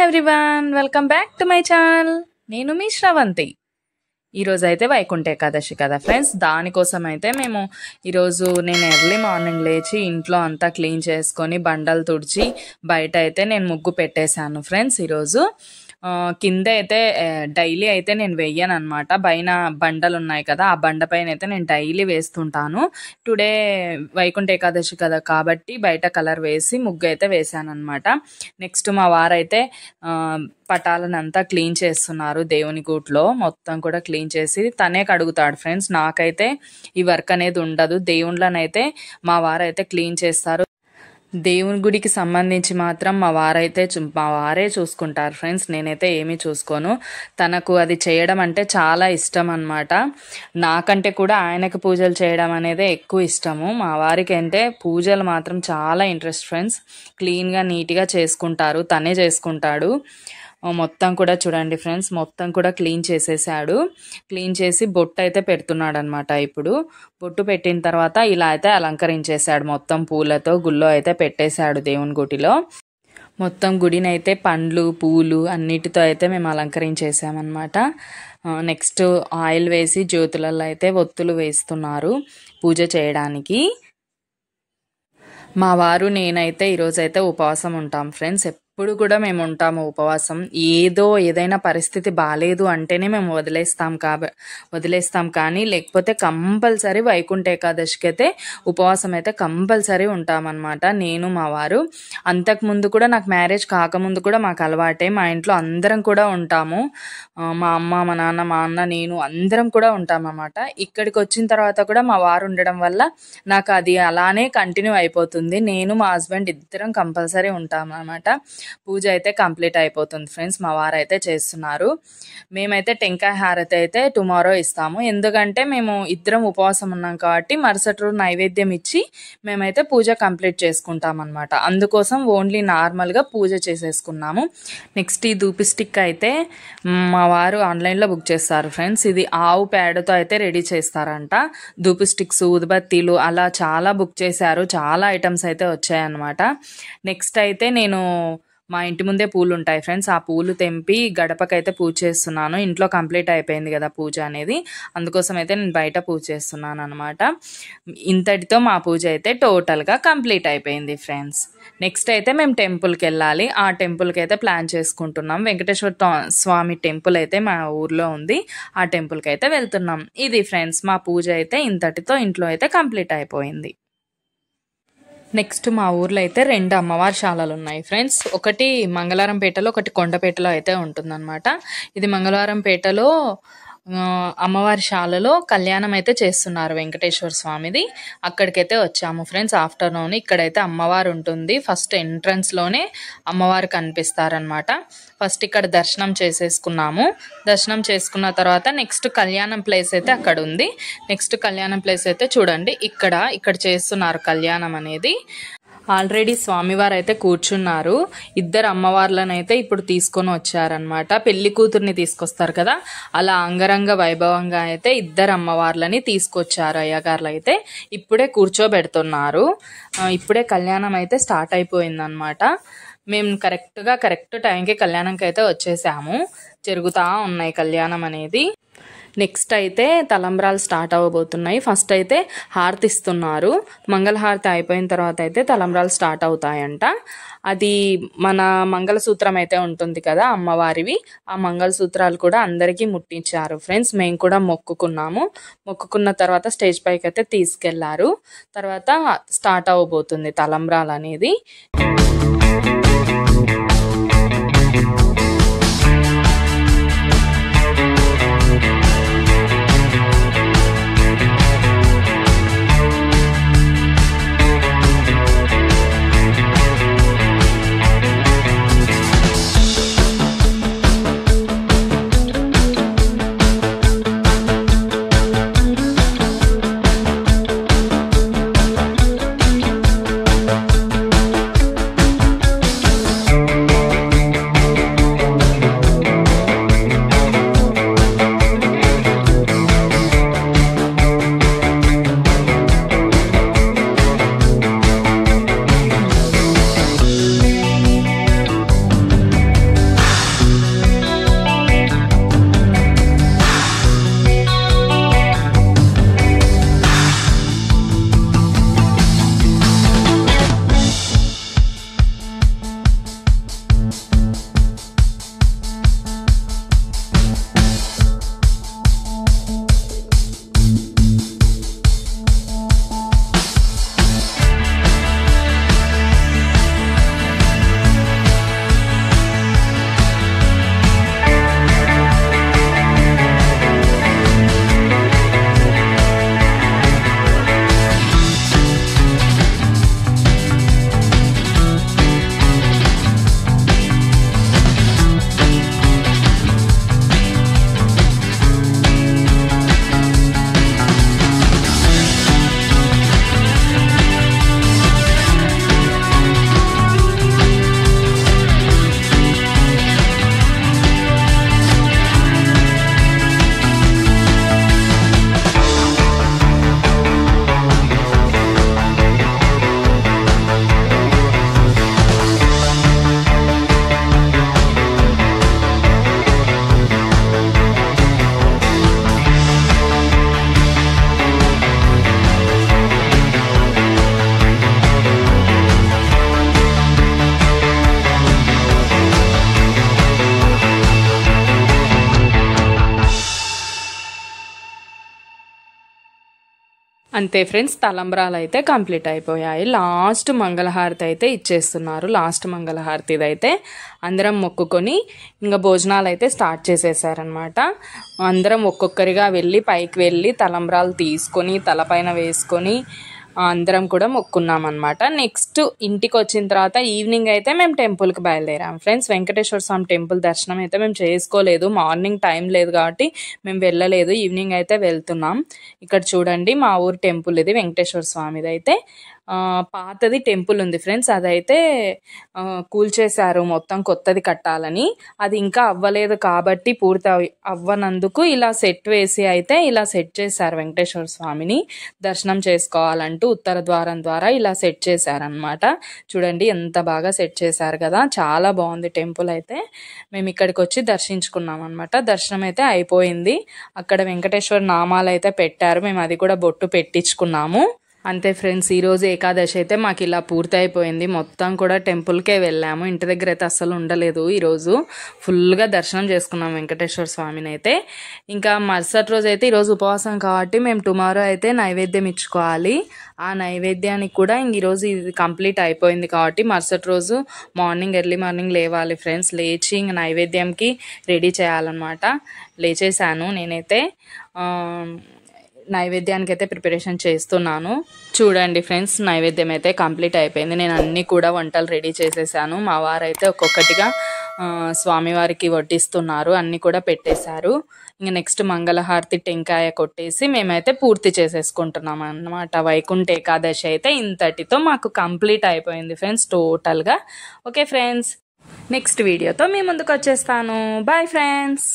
Everyone, welcome back to my channel. నేను మీ శ్రవంతి. ఈరోజు అయితే వైకుంఠ ఏకాదశి కదా ఫ్రెండ్స్, దానికోసం అయితే నేను ఎర్లీ మార్నింగ్ లేచి ఇంట్లో అంతా క్లీన్ చేసుకొని బండలు తుడిచి బయట అయితే నేను ముగ్గు పెట్టేశాను ఫ్రెండ్స్. ఈరోజు కింద అయితే డైలీ అయితే నేను వేయను అనమాట. పైన బండలు ఉన్నాయి కదా, ఆ బండ పైన అయితే నేను డైలీ వేస్తుంటాను. టుడే వైకుంఠ ఏకాదశి కదా కాబట్టి బయట కలర్ వేసి ముగ్గు అయితే వేసాను అనమాట. నెక్స్ట్ మా వారైతే పటాలనంతా క్లీన్ చేస్తున్నారు. దేవుని గూట్లో మొత్తం కూడా క్లీన్ చేసి తనే కడుగుతాడు ఫ్రెండ్స్. నాకైతే ఈ వర్క్ అనేది ఉండదు. దేవుళ్ళనైతే మా వారైతే క్లీన్ చేస్తారు. దేవుని గుడికి సంబంధించి మాత్రం మా వారే చూసుకుంటారు ఫ్రెండ్స్. నేనైతే ఏమీ చూసుకోను. తనకు అది చేయడం అంటే చాలా ఇష్టం అన్నమాట. నాకంటే కూడా ఆయనకు పూజలు చేయడం అనేది ఎక్కువ ఇష్టము. మా వారికి అంటే పూజలు మాత్రం చాలా ఇంట్రెస్ట్ ఫ్రెండ్స్. క్లీన్గా నీట్గా చేసుకుంటారు, తనే చేసుకుంటాడు. మొత్తం కూడా చూడండి ఫ్రెండ్స్, మొత్తం కూడా క్లీన్ చేసేసాడు. క్లీన్ చేసి బొట్టు అయితే పెడుతున్నాడు అనమాట. ఇప్పుడు బొట్టు పెట్టిన తర్వాత ఇలా అయితే అలంకరించేశాడు. మొత్తం పూలతో గుళ్ళో అయితే పెట్టేశాడు దేవుని గుడిలో. మొత్తం గుడిని అయితే పండ్లు పూలు అన్నిటితో అయితే మేము అలంకరించేసామన్నమాట. నెక్స్ట్ ఆయిల్ వేసి జ్యోతులలో అయితే ఒత్తులు వేస్తున్నారు పూజ చేయడానికి. మా వారు నేనైతే ఈరోజైతే ఉపవాసం ఉంటాం ఫ్రెండ్స్. ఎప్పుడు కూడా మేము ఉంటాము ఉపవాసం. ఏదైనా పరిస్థితి బాగాలేదు అంటేనే మేము వదిలేస్తాం కానీ లేకపోతే కంపల్సరీ వైకుంఠ ఏకాదశికి అయితే ఉపవాసం అయితే కంపల్సరీ ఉంటామన్నమాట. నేను మా వారు అంతకుముందు కూడా, నాకు మ్యారేజ్ కాకముందు కూడా మాకు అలవాటే. మా ఇంట్లో అందరం కూడా ఉంటాము. మా అమ్మ, మా నాన్న, మా అన్న, నేను అందరం కూడా ఉంటామన్నమాట. ఇక్కడికి వచ్చిన తర్వాత కూడా మా వారు ఉండడం వల్ల నాకు అది అలానే కంటిన్యూ అయిపోతుంది. నేను మా హస్బెండ్ ఇద్దరం కంపల్సరీ ఉంటామన్నమాట. పూజ అయితే కంప్లీట్ అయిపోతుంది ఫ్రెండ్స్. మా వారు అయితే చేస్తున్నారు. మేమైతే టెంకాయ హారతి అయితే టుమారో ఇస్తాము. ఎందుకంటే మేము ఇద్దరం ఉపవాసం ఉన్నాం కాబట్టి మరుసటి రోజు నైవేద్యం ఇచ్చి మేమైతే పూజ కంప్లీట్ చేసుకుంటాం అనమాట. అందుకోసం ఓన్లీ నార్మల్గా పూజ చేసేసుకున్నాము. నెక్స్ట్ ఈ ధూపి స్టిక్ అయితే మా వారు ఆన్లైన్లో బుక్ చేస్తారు ఫ్రెండ్స్. ఇది ఆవు పేడతో అయితే రెడీ చేస్తారంట. ధూపి స్టిక్స్, ఊదుబత్తీలు అలా చాలా బుక్ చేశారు. చాలా ఐటమ్స్ అయితే వచ్చాయన్నమాట. నెక్స్ట్ అయితే నేను మా ఇంటి ముందే పూలు ఉంటాయి ఫ్రెండ్స్. ఆ పూలు తెంపి గడపకైతే పూజ చేస్తున్నాను. ఇంట్లో కంప్లీట్ అయిపోయింది కదా పూజ అనేది, అందుకోసం అయితే నేను బయట పూజ చేస్తున్నాను అనమాట. ఇంతటితో మా పూజ అయితే టోటల్గా కంప్లీట్ అయిపోయింది ఫ్రెండ్స్. నెక్స్ట్ అయితే మేము టెంపుల్కి వెళ్ళాలి. ఆ టెంపుల్కి అయితే ప్లాన్ చేసుకుంటున్నాం. వెంకటేశ్వర స్వామి టెంపుల్ అయితే మా ఊర్లో ఉంది. ఆ టెంపుల్కి అయితే వెళ్తున్నాం. ఇది ఫ్రెండ్స్ మా పూజ అయితే ఇంతటితో ఇంట్లో అయితే కంప్లీట్ అయిపోయింది. నెక్స్ట్ మా ఊర్లో అయితే 2 అమ్మవారి శాలలు ఉన్నాయి ఫ్రెండ్స్. ఒకటి మంగళవారంపేటలో, ఒకటి కొండపేటలో అయితే ఉంటుందన్నమాట. ఇది మంగళవారంపేటలో అమ్మవారి శాలలో కళ్యాణం అయితే చేస్తున్నారు వెంకటేశ్వర స్వామిది. అక్కడికైతే వచ్చాము ఫ్రెండ్స్ ఆఫ్టర్నూన్. ఇక్కడైతే అమ్మవారు ఉంటుంది. ఫస్ట్ ఎంట్రన్స్లోనే అమ్మవారు కనిపిస్తారనమాట. ఫస్ట్ ఇక్కడ దర్శనం చేసేసుకున్నాము. దర్శనం చేసుకున్న తర్వాత నెక్స్ట్ కళ్యాణం ప్లేస్ అయితే అక్కడ ఉంది. నెక్స్ట్ కళ్యాణం ప్లేస్ అయితే చూడండి, ఇక్కడ చేస్తున్నారు కళ్యాణం అనేది. ఆల్రెడీ స్వామివారు అయితే కూర్చున్నారు. 2 అమ్మవార్లను అయితే ఇప్పుడు తీసుకొని వచ్చారనమాట. పెళ్లి కూతుర్ని తీసుకొస్తారు కదా, అలా అంగరంగ వైభవంగా అయితే 2 అమ్మవార్లని తీసుకొచ్చారు అయ్యగారులు అయితే. ఇప్పుడే కూర్చోబెడుతున్నారు. ఇప్పుడే కళ్యాణం అయితే స్టార్ట్ అయిపోయిందనమాట. మేము కరెక్ట్ టైంకి కళ్యాణంకి అయితే వచ్చేసాము. జరుగుతూ ఉన్నాయి కళ్యాణం అనేది. నెక్స్ట్ అయితే తలంబ్రాలు స్టార్ట్ అవ్వబోతున్నాయి. ఫస్ట్ అయితే హారతి ఇస్తున్నారు. మంగళహారతి అయిపోయిన తర్వాత అయితే తలంబ్రాలు స్టార్ట్ అవుతాయంట. అది మన మంగళసూత్రం అయితే ఉంటుంది కదా అమ్మవారివి, ఆ మంగళసూత్రాలు కూడా అందరికీ ముట్టించారు ఫ్రెండ్స్. మేము కూడా మొక్కుకున్న తర్వాత స్టేజ్ పైకి అయితే తీసుకెళ్లారు. తర్వాత స్టార్ట్ అవ్వబోతుంది తలంబ్రాలు అనేది. అంతే ఫ్రెండ్స్, తలంబ్రాలు అయితే కంప్లీట్ అయిపోయాయి. లాస్ట్ మంగళహారతి అయితే ఇచ్చేస్తున్నారు. లాస్ట్ మంగళహారతి ఇదైతే అందరం మొక్కుకొని ఇంకా భోజనాలు అయితే స్టార్ట్ చేసేసారనమాట. అందరం ఒక్కొక్కరిగా వెళ్ళి పైకి వెళ్ళి తలంబ్రాలు తీసుకొని తలపైన వేసుకొని అందరం కూడా మొక్కున్నాం అనమాట. నెక్స్ట్ ఇంటికి వచ్చిన తర్వాత ఈవినింగ్ అయితే మేము టెంపుల్కి బయలుదేరాం ఫ్రెండ్స్. వెంకటేశ్వర స్వామి టెంపుల్ దర్శనం అయితే మేము చేసుకోలేదు, మార్నింగ్ టైం లేదు కాబట్టి మేము వెళ్ళలేదు. ఈవినింగ్ అయితే వెళ్తున్నాం. ఇక్కడ చూడండి మా ఊరు టెంపుల్ ఇది, వెంకటేశ్వర స్వామిది అయితే పాతది టెంపుల్ ఉంది ఫ్రెండ్స్. అదైతే కూల్చేశారు, మొత్తం కొత్తది కట్టాలని. అది ఇంకా అవ్వలేదు కాబట్టి పూర్తి అవ్వనందుకు ఇలా సెట్ వేసి అయితే ఇలా సెట్ చేశారు వెంకటేశ్వర స్వామిని దర్శనం చేసుకోవాలంటూ ఉత్తర ద్వారం ద్వారా ఇలా సెట్ చేశారనమాట. చూడండి ఎంత బాగా సెట్ చేశారు కదా, చాలా బాగుంది టెంపుల్ అయితే. మేము ఇక్కడికి వచ్చి దర్శించుకున్నాం అనమాట. దర్శనం అయితే అయిపోయింది. అక్కడ వెంకటేశ్వర నామాలు అయితే పెట్టారు, మేము అది కూడా బొట్టు పెట్టించుకున్నాము. అంతే ఫ్రెండ్స్, ఈరోజు ఏకాదశి అయితే మాకు ఇలా పూర్తి అయిపోయింది. మొత్తం కూడా టెంపుల్కే వెళ్ళాము, ఇంటి దగ్గర అయితే అస్సలు ఉండలేదు. ఈరోజు ఫుల్గా దర్శనం చేసుకున్నాం వెంకటేశ్వర స్వామిని అయితే. ఇంకా మరుసటి రోజు అయితే ఈరోజు ఉపవాసం కాబట్టి మేము టుమారో అయితే నైవేద్యం ఇచ్చుకోవాలి. ఆ నైవేద్యానికి కూడా ఈరోజు ఇది కంప్లీట్ అయిపోయింది కాబట్టి మరుసటి రోజు ఎర్లీ మార్నింగ్ లేవాలి ఫ్రెండ్స్. లేచి ఇంక నైవేద్యంకి రెడీ చేయాలన్నమాట. లేచేసాను నేనైతే. నైవేద్యానికి అయితే ప్రిపరేషన్ చేస్తున్నాను. చూడండి ఫ్రెండ్స్, నైవేద్యం అయితే కంప్లీట్ అయిపోయింది. నేను అన్నీ కూడా వంటలు రెడీ చేసేసాను. మా వారైతే ఒక్కొక్కటిగా స్వామివారికి వడ్డిస్తున్నారు, అన్నీ కూడా పెట్టేశారు. ఇంక నెక్స్ట్ మంగళహారతి టెంకాయ కొట్టేసి మేమైతే పూర్తి చేసేసుకుంటున్నాం అన్నమాట. వైకుంఠ ఏకాదశి అయితే ఇంతటితో మాకు కంప్లీట్ అయిపోయింది ఫ్రెండ్స్ టోటల్గా. ఓకే ఫ్రెండ్స్, నెక్స్ట్ వీడియోతో మీ ముందుకు వచ్చేస్తాను. Bye friends.